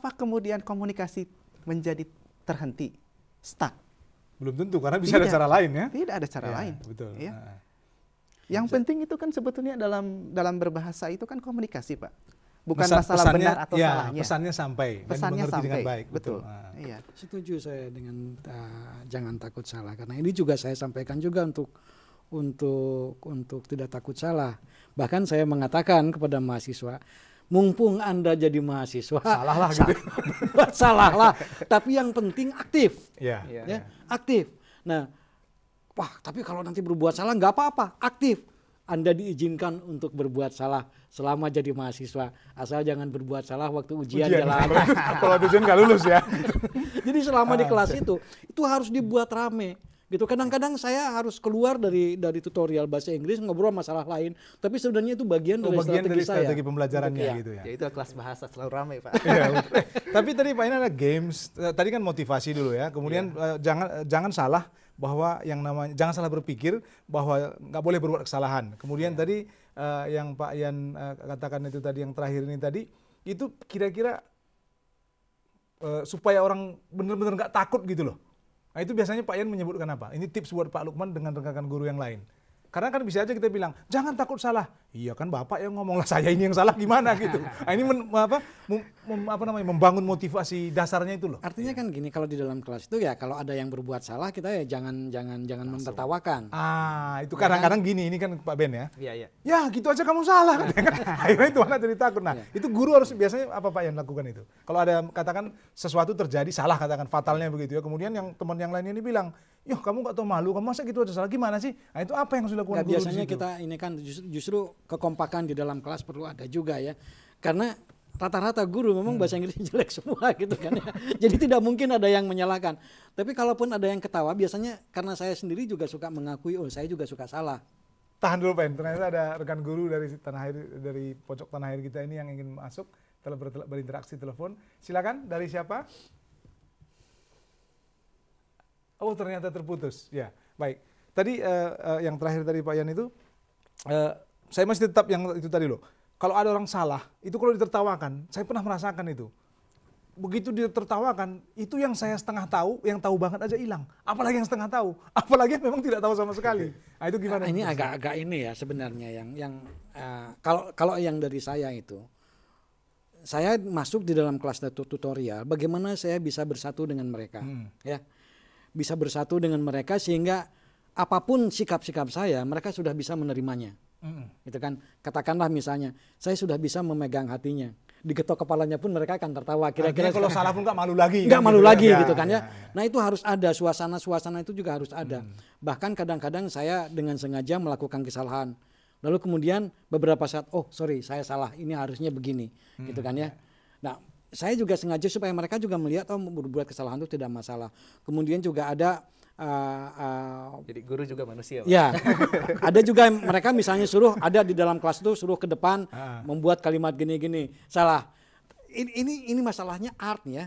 apa kemudian komunikasi menjadi terhenti, stuck? Belum tentu, karena bisa ada cara lain ya. Tidak ada cara lain. Betul. Ya. Yang penting itu kan sebetulnya dalam berbahasa itu kan komunikasi, Pak. Bukan masalah benar atau salahnya. Pesannya sampai dan dimengerti dengan baik. Betul. Iya. Setuju saya dengan jangan takut salah, karena ini juga saya sampaikan juga untuk tidak takut salah. Bahkan saya mengatakan kepada mahasiswa, mumpung Anda jadi mahasiswa, salahlah gitu. Salahlah, tapi yang penting aktif. Ya, aktif. Nah, tapi kalau nanti berbuat salah nggak apa-apa, aktif. Anda diizinkan untuk berbuat salah selama jadi mahasiswa, asal jangan berbuat salah waktu ujian. Jalan. Kalau ujian nggak lulus ya. Jadi selama di kelas itu harus dibuat rame. Gitu. Kadang-kadang saya harus keluar dari tutorial bahasa Inggris, ngobrol masalah lain, tapi sebenarnya itu bagian dari strategi pembelajarannya gitu ya. Ya itu kelas bahasa selalu ramai, Pak. Tapi tadi Pak ini ada games, tadi kan motivasi dulu ya. Kemudian jangan salah bahwa yang namanya jangan salah berpikir bahwa nggak boleh berbuat kesalahan. Kemudian tadi yang Pak Yan katakan itu tadi yang terakhir ini tadi itu kira-kira supaya orang benar-benar nggak takut gitu loh. Nah itu biasanya Pak Yan menyebutkan apa? Ini tips buat Pak Lukman dengan rekan guru yang lain. Karena kan bisa aja kita bilang, jangan takut salah. Iya kan Bapak yang ngomong, lah saya ini yang salah gimana gitu. Nah ini membangun motivasi dasarnya itu loh. Artinya kan gini, kalau di dalam kelas itu ya kalau ada yang berbuat salah kita ya jangan mentertawakan. Itu kadang-kadang gini, ini kan Pak Ben ya. Iya. Ya gitu aja kamu salah. Akhirnya itu anak jadi takut. Nah itu guru harus biasanya apa Pak yang lakukan itu? Kalau ada katakan sesuatu terjadi salah, katakan fatalnya begitu ya. Kemudian yang teman yang lain ini bilang, "Yoh, kamu gak tahu malu, kamu masa gitu aja salah, gimana sih?" Nah itu apa yang harus dilakukan guru biasanya di situ? Kita ini kan justru kekompakan di dalam kelas perlu ada juga ya. Karena rata-rata guru memang bahasa Inggrisnya jelek semua gitu kan ya. Jadi tidak mungkin ada yang menyalahkan. Tapi kalaupun ada yang ketawa, biasanya karena saya sendiri juga suka mengakui, saya juga suka salah. Tahan dulu Pak, ternyata ada rekan guru dari dari pojok tanah air kita ini yang ingin masuk, berinteraksi telepon. Silakan, dari siapa? Oh ternyata terputus. Ya, baik. Tadi yang terakhir dari Pak Yan itu, saya masih tetap yang itu tadi loh. Kalau ada orang salah, itu kalau ditertawakan, saya pernah merasakan itu. Begitu ditertawakan, itu yang saya setengah tahu, yang tahu banget aja hilang. Apalagi yang setengah tahu, apalagi yang memang tidak tahu sama sekali. Nah itu gimana? Ini agak-agak ini ya sebenarnya kalau yang dari saya itu, saya masuk di dalam kelas tutorial, bagaimana saya bisa bersatu dengan mereka, ya. Bisa bersatu dengan mereka sehingga apapun sikap-sikap saya, mereka sudah bisa menerimanya. Gitu kan. Katakanlah misalnya, saya sudah bisa memegang hatinya. Digetok kepalanya pun mereka akan tertawa. Kira-kira kalau salah pun nggak malu lagi. Nggak malu lagi gitu kan ya. Nah itu harus ada, suasana itu juga harus ada. Bahkan kadang-kadang saya dengan sengaja melakukan kesalahan. Lalu kemudian beberapa saat, sorry saya salah, ini harusnya begini. Gitu kan ya. Nah saya juga sengaja supaya mereka juga melihat berbuat kesalahan itu tidak masalah. Kemudian juga ada jadi guru juga manusia. Ya, ada juga mereka misalnya ada di dalam kelas itu suruh ke depan membuat kalimat gini-gini. Salah. Ini masalahnya art ya.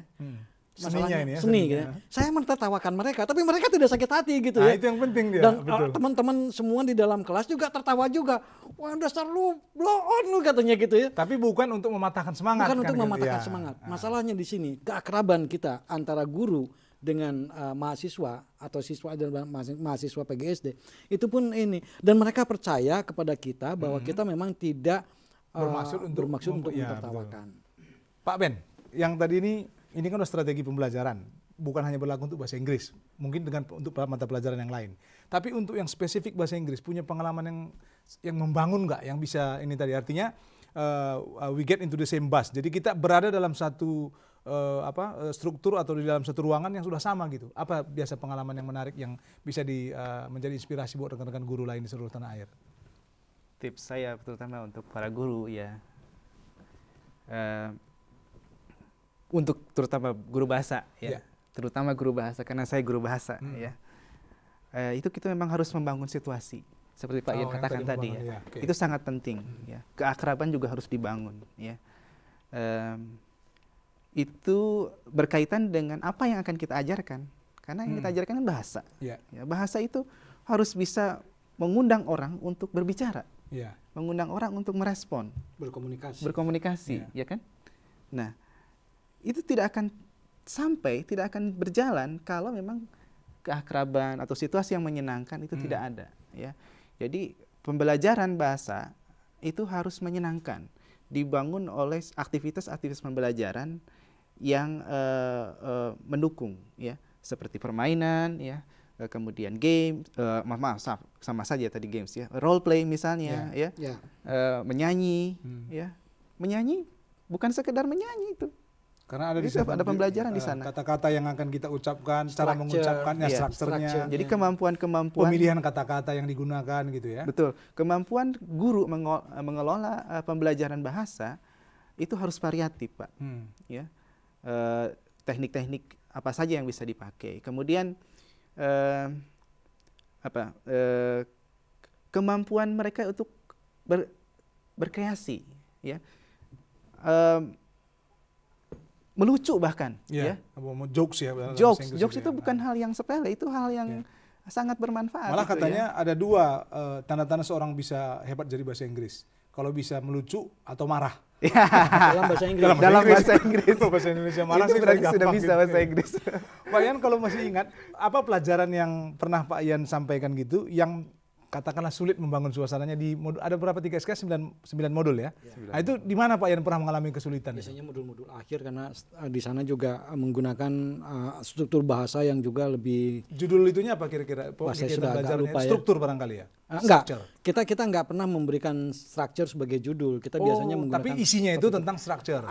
Seninya ini ya. Seni gitu. Saya menertawakan mereka, tapi mereka tidak sakit hati gitu ya. Itu yang penting dia. Dan teman-teman semua di dalam kelas juga tertawa juga. Wah dasar lu blow on lu katanya gitu ya. Tapi bukan untuk mematahkan semangat. Bukan untuk mematahkan semangat. Masalahnya di sini keakraban kita antara guru dengan mahasiswa atau siswa dan mahasiswa PGSD itu pun ini, dan mereka percaya kepada kita bahwa kita memang tidak bermaksud untuk menertawakan. Pak Ben, yang tadi ini kan udah strategi pembelajaran, bukan hanya berlaku untuk bahasa Inggris, mungkin untuk mata pelajaran yang lain. Tapi untuk yang spesifik bahasa Inggris, punya pengalaman yang membangun nggak, yang bisa ini tadi artinya we get into the same bus. Jadi kita berada dalam satu struktur atau di dalam satu ruangan yang sudah sama gitu. Apa biasa pengalaman yang menarik yang bisa menjadi inspirasi buat rekan-rekan guru lain di seluruh tanah air? Tips saya terutama untuk para guru ya, untuk terutama guru bahasa ya, terutama guru bahasa karena saya guru bahasa ya. Itu kita memang harus membangun situasi seperti Pak Yan katakan tadi ya. Itu sangat penting ya. Keakraban juga harus dibangun ya. Itu berkaitan dengan apa yang akan kita ajarkan. Karena yang kita ajarkan kan bahasa. Ya, bahasa itu harus bisa mengundang orang untuk berbicara. Mengundang orang untuk merespon. Berkomunikasi. Ya kan? Nah, itu tidak akan tidak akan berjalan kalau memang keakraban atau situasi yang menyenangkan itu tidak ada, ya. Jadi pembelajaran bahasa itu harus menyenangkan, dibangun oleh aktivitas-aktivitas pembelajaran yang mendukung, ya, seperti permainan, ya, kemudian game, sama saja tadi games, ya, role play misalnya, ya, menyanyi, ya, menyanyi bukan sekedar menyanyi itu. Karena ada di sana, ada pembelajaran di sana. Kata-kata yang akan kita ucapkan, cara mengucapkannya, strukturnya. Jadi kemampuan pemilihan kata-kata yang digunakan gitu ya. Betul. Kemampuan guru mengelola pembelajaran bahasa itu harus variatif, Pak. Ya. Teknik-teknik apa saja yang bisa dipakai. Kemudian kemampuan mereka untuk berkreasi, ya. Melucu bahkan, ya. Jokes ya. Jokes itu bukan hal yang sepele, itu hal yang sangat bermanfaat. Malah katanya ada dua tanda-tanda seorang bisa hebat jadi bahasa Inggris. Kalau bisa melucu atau marah. Dalam bahasa Inggris. Dalam bahasa Inggris. Bahasa Indonesia marah sih berarti sudah bisa gitu, bahasa Inggris. Pak Ian kalau masih ingat, apa pelajaran yang pernah Pak Ian sampaikan gitu yang katakanlah sulit membangun suasananya di modul, ada berapa 3 SKS 9 modul ya. Nah, itu di mana Pak Ian pernah mengalami kesulitan? Biasanya modul-modul akhir karena di sana juga menggunakan struktur bahasa yang juga lebih. Judul itunya apa kira-kira? Saya sudah agak lupa ya. Struktur barangkali ya. Enggak. Kita enggak pernah memberikan structure sebagai judul. Kita biasanya menggunakan. Tapi isinya itu tentang structure.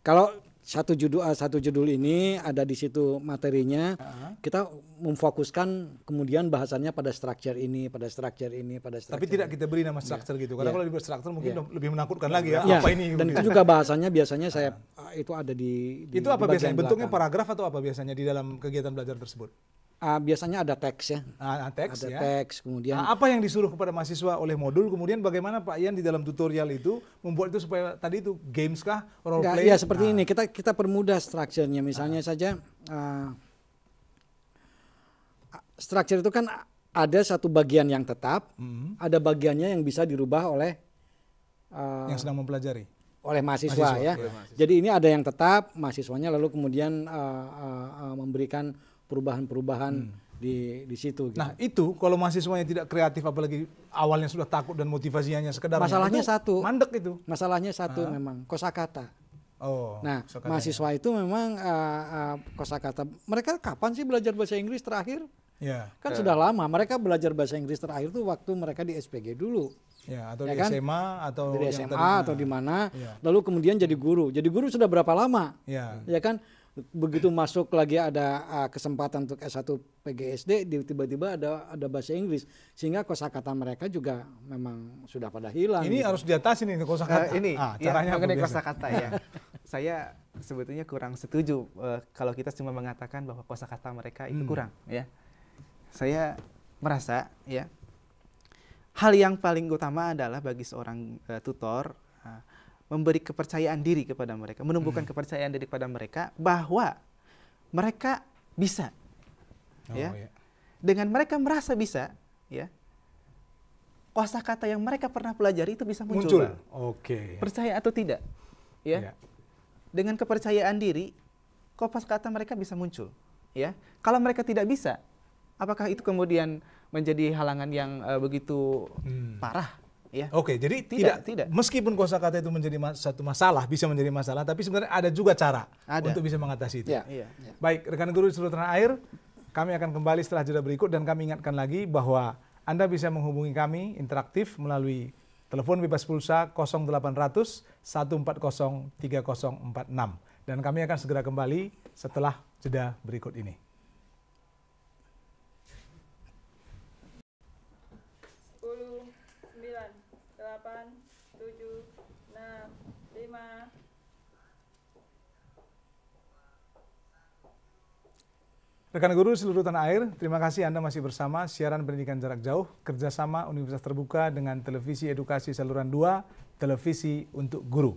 Kalau satu judul ini ada di situ materinya, kita memfokuskan kemudian bahasannya pada structure ini. Tapi tidak kita beri nama structure gitu, karena kalau diberi structure mungkin lebih menakutkan lagi ya. Apa ini? Dan itu juga bahasanya biasanya saya itu ada di itu apa di biasanya bentuknya belakang. Paragraf atau apa biasanya di dalam kegiatan belajar tersebut? Biasanya ada teks ya. Teks ada ya. Teks kemudian. Apa yang disuruh kepada mahasiswa oleh modul, kemudian bagaimana Pak Ian di dalam tutorial itu membuat itu supaya tadi itu games kah, role play? Ya seperti ini, kita permudah strukturnya. Misalnya saja struktur itu kan ada satu bagian yang tetap, ada bagiannya yang bisa dirubah oleh yang sedang mempelajari. Oleh mahasiswa ya. Mahasiswa. Jadi ini ada yang tetap, mahasiswanya lalu kemudian memberikan perubahan-perubahan di situ. Gitu. Nah itu kalau mahasiswanya tidak kreatif, apalagi awalnya sudah takut dan motivasinya sekedar masalahnya satu, mandek itu. Masalahnya satu memang kosakata. Nah mahasiswa itu memang kosakata. Mereka kapan sih belajar bahasa Inggris terakhir? Ya. Kan sudah lama. Mereka belajar bahasa Inggris terakhir tuh waktu mereka di SPG dulu. Ya, atau ya di kan? SMA atau dari SMA atau di mana. Ya. Lalu kemudian jadi guru. Jadi guru sudah berapa lama? Ya kan? Begitu masuk lagi ada kesempatan untuk S1 PGSD, tiba-tiba ada bahasa Inggris, sehingga kosakata mereka juga memang sudah pada hilang. Ini gitu. Harus diatasi nih kosakata. Caranya mengenai kosakata ya. Saya sebetulnya kurang setuju kalau kita cuma mengatakan bahwa kosakata mereka itu kurang ya. Saya merasa ya hal yang paling utama adalah bagi seorang tutor memberi kepercayaan diri kepada mereka, menumbuhkan kepercayaan diri kepada mereka bahwa mereka bisa, ya. Dengan mereka merasa bisa, ya, kosakata yang mereka pernah pelajari itu bisa muncul. Percaya atau tidak, ya. Dengan kepercayaan diri, kosakata mereka bisa muncul, ya. Kalau mereka tidak bisa, apakah itu kemudian menjadi halangan yang begitu parah? Ya. Jadi tidak. Meskipun kosakata itu menjadi satu masalah, bisa menjadi masalah, tapi sebenarnya ada juga cara untuk bisa mengatasi itu. Baik, rekan guru di seluruh tanah air, kami akan kembali setelah jeda berikut dan kami ingatkan lagi bahwa Anda bisa menghubungi kami interaktif melalui telepon bebas pulsa 0800 140 3046 dan kami akan segera kembali setelah jeda berikut ini. 8, 7, 6, 5. Rekan guru seluruh tanah air, terima kasih Anda masih bersama siaran pendidikan jarak jauh kerjasama Universitas Terbuka dengan Televisi Edukasi Saluran 2, Televisi untuk Guru.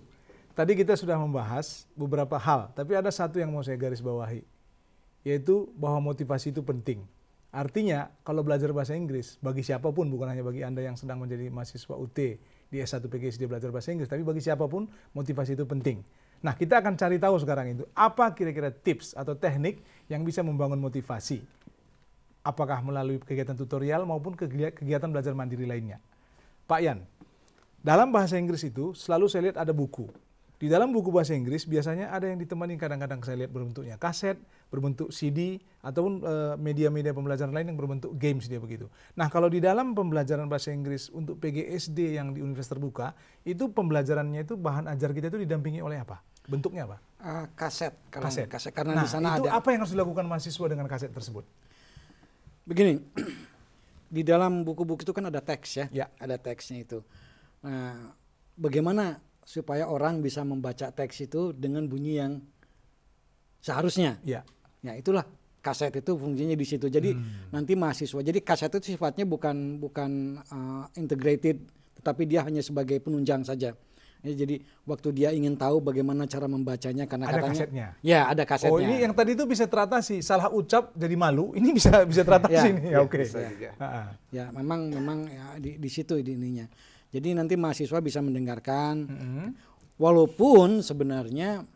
Tadi kita sudah membahas beberapa hal, tapi ada satu yang mau saya garis bawahi, yaitu bahwa motivasi itu penting. Artinya, kalau belajar bahasa Inggris, bagi siapapun, bukan hanya bagi Anda yang sedang menjadi mahasiswa UT di S1 PGSD belajar bahasa Inggris, tapi bagi siapapun, motivasi itu penting. Nah, kita akan cari tahu sekarang itu apa kira-kira tips atau teknik yang bisa membangun motivasi. Apakah melalui kegiatan tutorial maupun kegiatan belajar mandiri lainnya. Pak Yan, dalam bahasa Inggris itu selalu saya lihat ada buku. Di dalam buku bahasa Inggris biasanya ada yang ditemani kadang-kadang saya lihat berbentuknya kaset, berbentuk CD, ataupun media-media pembelajaran lain yang berbentuk games dia begitu. Nah, kalau di dalam pembelajaran bahasa Inggris untuk PGSD yang di Universitas Terbuka, itu pembelajarannya itu bahan ajar kita itu didampingi oleh apa? Bentuknya apa? Kaset. Kaset. Karena di sana itu ada. apa yang harus dilakukan mahasiswa dengan kaset tersebut? Begini, di dalam buku-buku itu kan ada teks ya, Ya. ada teksnya itu. Nah, bagaimana supaya orang bisa membaca teks itu dengan bunyi yang seharusnya? Ya. Ya, itulah kaset itu fungsinya di situ. Jadi nanti mahasiswa. Jadi kaset itu sifatnya bukan integrated, tetapi dia hanya sebagai penunjang saja. Ya, jadi waktu dia ingin tahu bagaimana cara membacanya karena Ada katanya kasetnya. ya ada kasetnya. Oh, ini yang tadi itu bisa teratasi, salah ucap jadi malu. Ini bisa teratasi Ya, nih. Ya, oke. bisa juga. Ya, memang ya, di situ ininya. Jadi nanti mahasiswa bisa mendengarkan, walaupun sebenarnya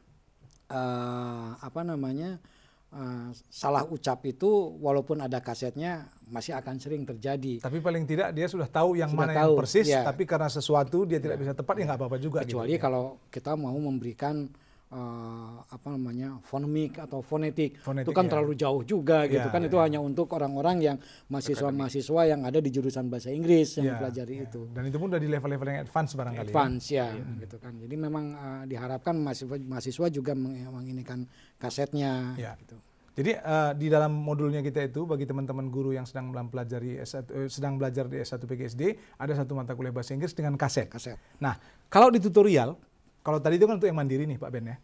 salah ucap itu walaupun ada kasetnya masih akan sering terjadi. Tapi paling tidak dia sudah tahu yang Sudah mana tahu, yang persis, ya. tapi karena sesuatu dia tidak bisa tepat, ya nggak apa-apa juga. Kecuali gitu. kalau kita mau memberikan fonemik atau fonetik, Fonetik, itu kan ya. terlalu jauh juga gitu Ya, kan. Itu ya. hanya untuk orang-orang yang mahasiswa yang ada di jurusan bahasa Inggris yang Ya, mempelajari ya. itu. Dan itu pun udah di level-level yang advance barangkali. Advance ya, gitu kan. Jadi memang diharapkan mahasiswa juga menginikan kasetnya. Ya. Gitu. Jadi di dalam modulnya kita itu bagi teman-teman guru yang sedang mempelajari sedang belajar di S1 PGSD ada satu mata kuliah bahasa Inggris dengan kaset. Nah, kalau di tutorial, kalau tadi itu kan untuk yang mandiri nih Pak Ben ya.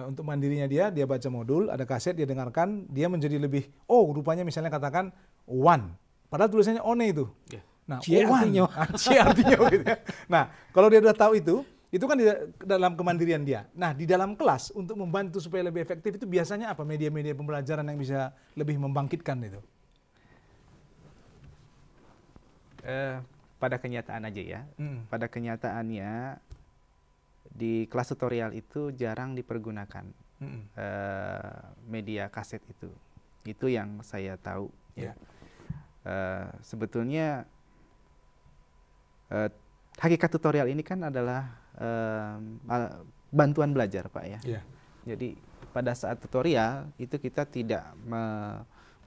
Untuk mandirinya dia baca modul, ada kaset, dia dengarkan, dia menjadi lebih, rupanya misalnya katakan one, padahal tulisannya one itu. Yeah. Nah, C artinya. C artinya gitu ya. Nah, kalau dia udah tahu itu kan di dalam kemandirian dia. Nah, di dalam kelas untuk membantu supaya lebih efektif itu biasanya apa media-media pembelajaran yang bisa lebih membangkitkan itu? Pada kenyataan aja ya. Pada kenyataannya di kelas tutorial itu jarang dipergunakan media kaset itu. Itu yang saya tahu. Ya. Sebetulnya hakikat tutorial ini kan adalah bantuan belajar Pak ya. Yeah. Jadi pada saat tutorial itu kita tidak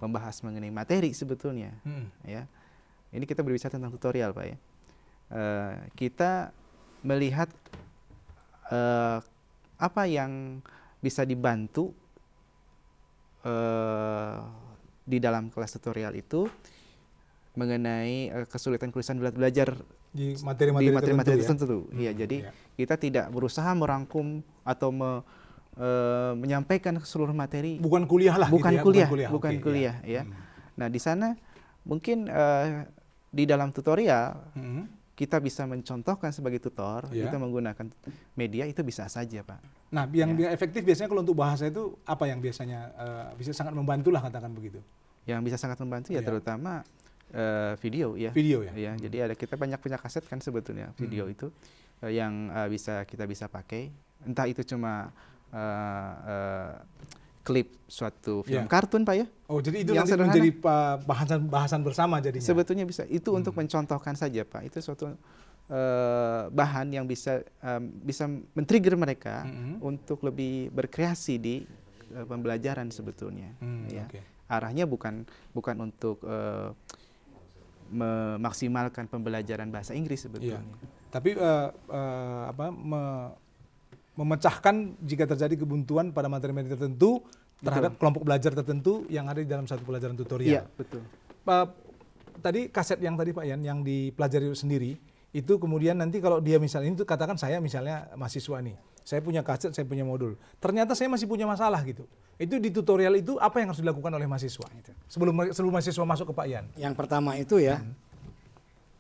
membahas mengenai materi sebetulnya. Ya. Ini kita berbicara tentang tutorial Pak ya. Kita melihat apa yang bisa dibantu di dalam kelas tutorial itu mengenai kesulitan-kesulitan belajar di materi-materi tertentu. Iya, jadi kita tidak berusaha merangkum atau menyampaikan seluruh materi. Bukan kuliah lah. Bukan gitu kuliah, bukan kuliah ya. Nah, di sana mungkin di dalam tutorial kita bisa mencontohkan sebagai tutor, kita menggunakan media itu bisa saja Pak. Nah, yang efektif biasanya kalau untuk bahasa itu apa yang biasanya bisa sangat membantu lah katakan begitu? Yang bisa sangat membantu ya terutama video ya. Video ya. Ya, jadi ada kita banyak punya kaset kan sebetulnya video itu yang kita bisa pakai. Entah itu cuma klip suatu film kartun Pak ya. Oh, jadi itu yang nanti sederhana. menjadi bahasan bersama jadinya. Sebetulnya bisa. Itu untuk mencontohkan saja Pak. Itu suatu bahan yang bisa men-trigger mereka untuk lebih berkreasi di pembelajaran sebetulnya. Ya. Okay. Arahnya bukan untuk memaksimalkan pembelajaran bahasa Inggris sebetulnya. Tapi memecahkan jika terjadi kebuntuan pada materi-materi tertentu terhadap kelompok belajar tertentu yang ada di dalam satu pelajaran tutorial. Iya, betul. Tadi kaset yang tadi Pak Yan yang dipelajari sendiri itu kemudian nanti kalau dia misalnya itu katakan saya misalnya mahasiswa nih, saya punya kaset, saya punya modul, ternyata saya masih punya masalah gitu. Itu di tutorial itu apa yang harus dilakukan oleh mahasiswa itu sebelum mahasiswa masuk ke Pak Yan? Yang pertama itu ya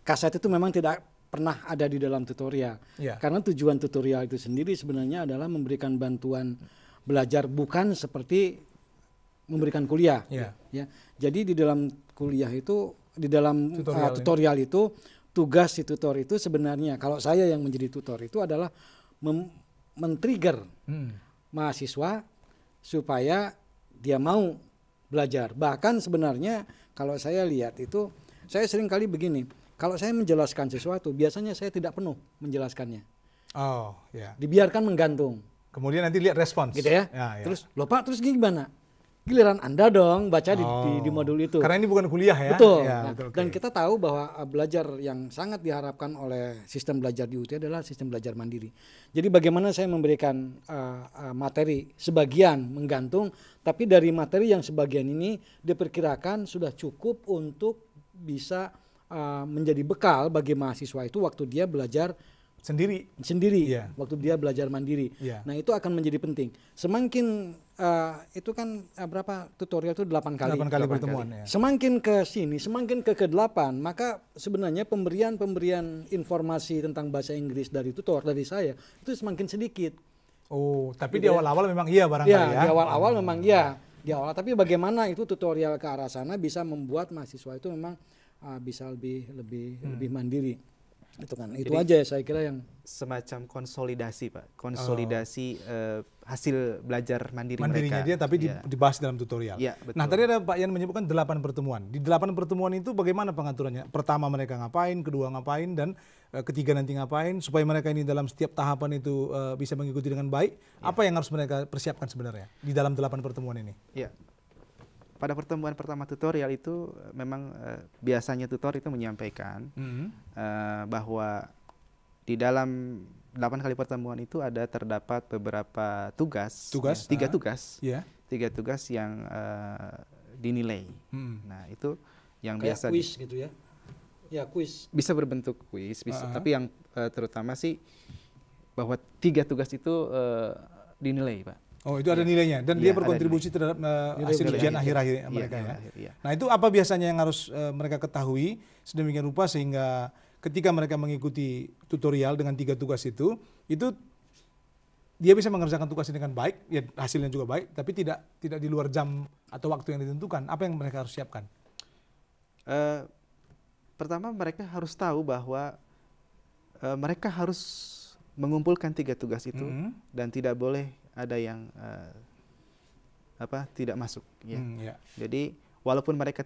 kaset itu memang tidak pernah ada di dalam tutorial. Karena tujuan tutorial itu sendiri sebenarnya adalah memberikan bantuan belajar bukan seperti memberikan kuliah. Ya. Jadi di dalam kuliah itu di dalam tutorial itu tugas si tutor itu sebenarnya kalau saya yang menjadi tutor itu adalah men-trigger mahasiswa supaya dia mau belajar. Bahkan sebenarnya kalau saya lihat itu, saya sering kali begini, kalau saya menjelaskan sesuatu, biasanya saya tidak penuh menjelaskannya. Oh, ya. Dibiarkan menggantung. Kemudian nanti lihat respons. Gitu ya. Terus, loh Pak, terus gimana? Giliran Anda dong baca di modul itu. Karena ini bukan kuliah ya. Betul. Ya, nah, betul, dan kita tahu bahwa belajar yang sangat diharapkan oleh sistem belajar di UT adalah sistem belajar mandiri. Jadi bagaimana saya memberikan materi sebagian menggantung, tapi dari materi yang sebagian ini diperkirakan sudah cukup untuk bisa menjadi bekal bagi mahasiswa itu waktu dia belajar sendiri, yeah. Waktu dia belajar mandiri. Yeah. Nah itu akan menjadi penting. Semakin itu kan berapa tutorial itu 8 kali. 8 kali pertemuan. Ya. Semakin ke sini, semakin ke 8, maka sebenarnya pemberian informasi tentang bahasa Inggris dari tutor dari saya itu semakin sedikit. Oh, tapi gitu di awal-awal memang iya barangkali ya. Di awal-awal memang iya. Di awal, tapi bagaimana itu tutorial ke arah sana bisa membuat mahasiswa itu memang bisa lebih mandiri. Itu kan. Itu jadi, aja saya kira yang semacam konsolidasi, Pak. Konsolidasi hasil belajar mandirinya mereka. Dia tapi dibahas dalam tutorial. Ya, betul. Nah, tadi ada Pak Yan menyebutkan 8 pertemuan. Di 8 pertemuan itu bagaimana pengaturannya? Pertama mereka ngapain, kedua ngapain, dan ketiga nanti ngapain supaya mereka ini dalam setiap tahapan itu bisa mengikuti dengan baik. Apa yang harus mereka persiapkan sebenarnya di dalam 8 pertemuan ini? Ya. Pada pertemuan pertama tutorial itu memang biasanya tutor itu menyampaikan bahwa di dalam 8 kali pertemuan itu terdapat beberapa tugas, ya, 3 tugas, tiga tugas yang dinilai. Nah itu yang kayak biasa kuis gitu ya? Ya kuis. Bisa berbentuk kuis, bisa. Tapi yang terutama sih bahwa 3 tugas itu dinilai, Pak. Oh itu ada nilainya dan dia berkontribusi terhadap hasil ujian akhir-akhir mereka ya. Nah itu apa biasanya yang harus mereka ketahui sedemikian rupa sehingga ketika mereka mengikuti tutorial dengan 3 tugas itu dia bisa mengerjakan tugasnya dengan baik, ya hasilnya juga baik, tapi tidak di luar jam atau waktu yang ditentukan. Apa yang mereka harus siapkan? Pertama mereka harus tahu bahwa mereka harus mengumpulkan 3 tugas itu dan tidak boleh ada yang tidak masuk ya. Jadi walaupun mereka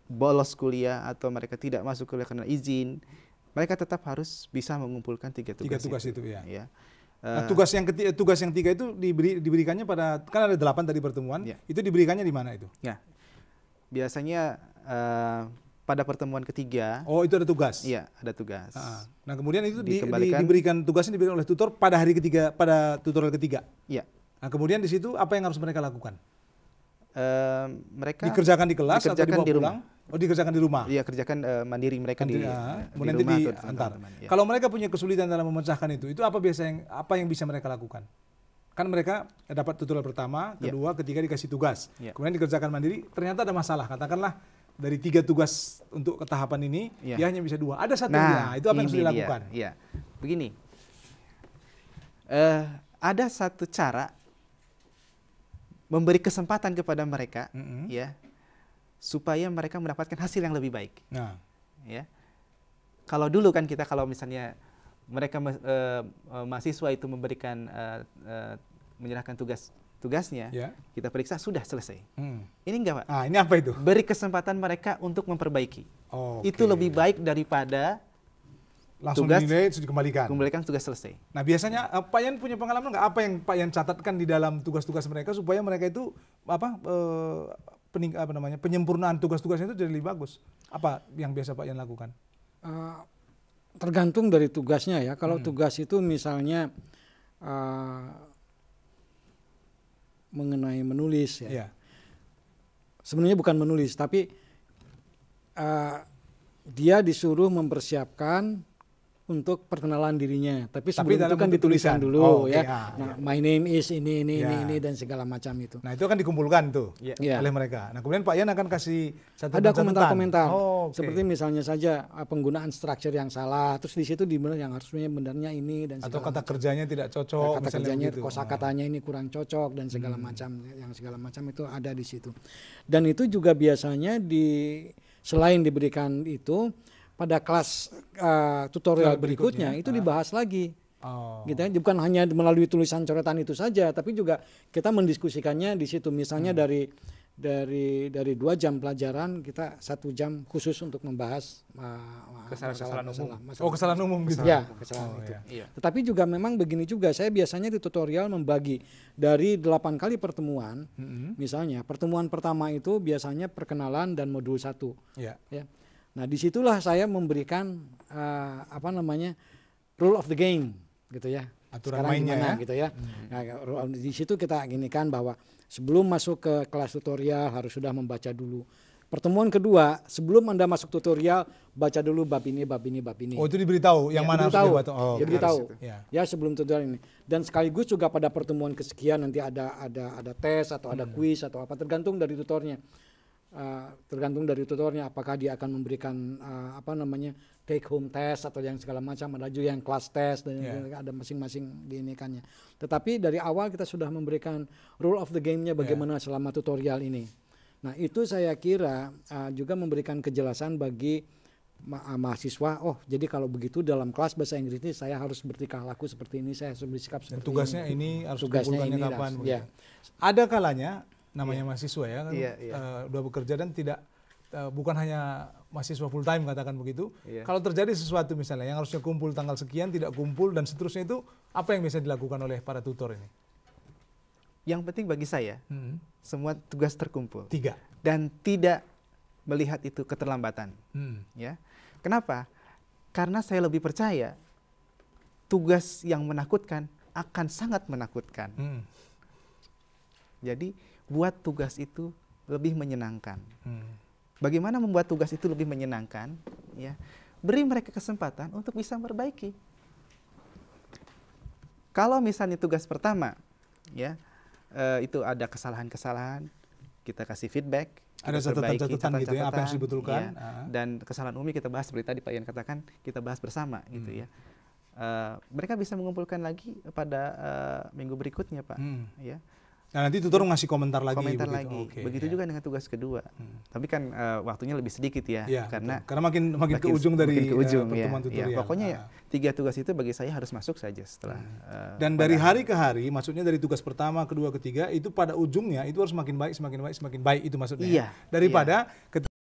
bolos kuliah atau mereka tidak masuk kuliah karena izin, mereka tetap harus bisa mengumpulkan 3 tugas. 3 tugas itu ya. Nah, tugas yang 3 itu diberikannya pada, kan ada 8 tadi pertemuan, itu diberikannya di mana itu? Ya. Biasanya pada pertemuan ketiga. Oh, itu ada tugas. Iya, ada tugas. Nah, kemudian itu diberikan tugasnya diberikan oleh tutor pada hari ketiga, pada tutorial ketiga. Iya. Nah, kemudian di situ apa yang harus mereka lakukan? Mereka dikerjakan di kelas atau dibawa di pulang? Oh, dikerjakan di rumah. Iya, kerjakan mandiri mereka di kemudian rumah nanti diantar. Ya. Kalau mereka punya kesulitan dalam memecahkan itu apa yang bisa mereka lakukan? Kan mereka dapat tutorial pertama, kedua, ketiga dikasih tugas. Kemudian dikerjakan mandiri, ternyata ada masalah. Katakanlah dari 3 tugas untuk ketahapan ini, dia hanya bisa 2. Ada satu itu apa yang harus dilakukan? Iya, begini. Ada satu cara memberi kesempatan kepada mereka, ya, supaya mereka mendapatkan hasil yang lebih baik. Ya, kalau dulu kan kalau misalnya mereka mahasiswa itu memberikan menyerahkan tugasnya, kita periksa sudah selesai. Ini enggak, Pak. Ini apa itu? Beri kesempatan mereka untuk memperbaiki. Itu lebih baik daripada langsung dinilai terus kembalikan tugas selesai. Nah biasanya Pak Yan punya pengalaman nggak apa yang Pak Yan catatkan di dalam tugas-tugas mereka supaya mereka itu penyempurnaan tugas-tugasnya itu jadi lebih bagus. Apa yang biasa Pak Yan lakukan? Tergantung dari tugasnya ya. Kalau tugas itu misalnya mengenai menulis ya. Sebenarnya bukan menulis, tapi dia disuruh mempersiapkan untuk perkenalan dirinya, tapi sebelum itu kan ditulisan dulu ya. Nah, my name is ini dan segala macam itu. Nah, itu akan dikumpulkan tuh oleh mereka. Nah, kemudian Pak Yan akan kasih ada komentar-komentar. Seperti misalnya saja penggunaan structure yang salah, terus di situ yang harusnya benarnya ini dan segala atau kata kerjanya tidak cocok, kata kerjanya kosakatanya ini kurang cocok dan segala macam, yang segala macam itu ada di situ. Dan itu juga biasanya selain diberikan itu pada kelas tutorial berikutnya itu dibahas lagi Gitu ya, bukan hanya melalui tulisan coretan itu saja, tapi juga kita mendiskusikannya di situ. Misalnya dari 2 jam pelajaran, kita 1 jam khusus untuk membahas kesalahan umum. Kesalahan umum gitu. Ya, kesalahan itu. Iya. Tetapi juga memang begini juga, saya biasanya di tutorial membagi dari 8 kali pertemuan. Misalnya pertemuan pertama itu biasanya perkenalan dan modul 1. Ya. Ya. Nah, disitulah saya memberikan rule of the game, gitu ya. Aturan Sekarang mainnya gimana, ya. gitu ya. Nah, di situ kita ginikan bahwa sebelum masuk ke kelas tutorial harus sudah membaca dulu. Pertemuan kedua, sebelum Anda masuk tutorial, baca dulu bab ini, bab ini, bab ini. Oh, itu diberitahu yang mana harus dibaca. Diberitahu. Ya. Ya, sebelum tutorial ini. Dan sekaligus juga pada pertemuan kesekian nanti ada tes atau ada kuis atau apa, tergantung dari tutornya. Apakah dia akan memberikan take home test atau yang segala macam, ada juga yang class test dan ada masing-masing diinikannya. Tetapi dari awal kita sudah memberikan rule of the game-nya bagaimana selama tutorial ini. Nah, itu saya kira juga memberikan kejelasan bagi mahasiswa. Oh, jadi kalau begitu dalam kelas bahasa Inggris ini saya harus bertingkah laku seperti ini, saya harus bersikap seperti ini. Tugasnya ini harus kumpulkannya kapan? Ya. Ada kalanya namanya mahasiswa ya kan, udah bekerja dan tidak bukan hanya mahasiswa full time katakan begitu. Kalau terjadi sesuatu misalnya yang harusnya kumpul tanggal sekian tidak kumpul dan seterusnya, itu apa yang bisa dilakukan oleh para tutor ini? Yang penting bagi saya semua tugas terkumpul 3 dan tidak melihat itu keterlambatan. Ya, kenapa? Karena saya lebih percaya tugas yang menakutkan akan sangat menakutkan. Jadi buat tugas itu lebih menyenangkan. Bagaimana membuat tugas itu lebih menyenangkan? Ya, beri mereka kesempatan untuk bisa memperbaiki. Kalau misalnya tugas pertama, ya itu ada kesalahan-kesalahan, kita kasih feedback. Ada catatan-catatan gitu ya, apa yang harus dibetulkan. Dan kesalahan umum kita bahas seperti tadi Pak Ian katakan, kita bahas bersama gitu ya. Mereka bisa mengumpulkan lagi pada minggu berikutnya Pak. Ya. Nah, nanti tutor ngasih komentar lagi. Begitu juga dengan tugas kedua. Tapi kan waktunya lebih sedikit ya, karena makin ke ujung dari pertemuan tutorial. Pokoknya 3 tugas itu bagi saya harus masuk saja setelah. Dan dari hari ke hari, maksudnya dari tugas pertama, kedua, ketiga, itu pada ujungnya itu harus semakin baik itu maksudnya. Daripada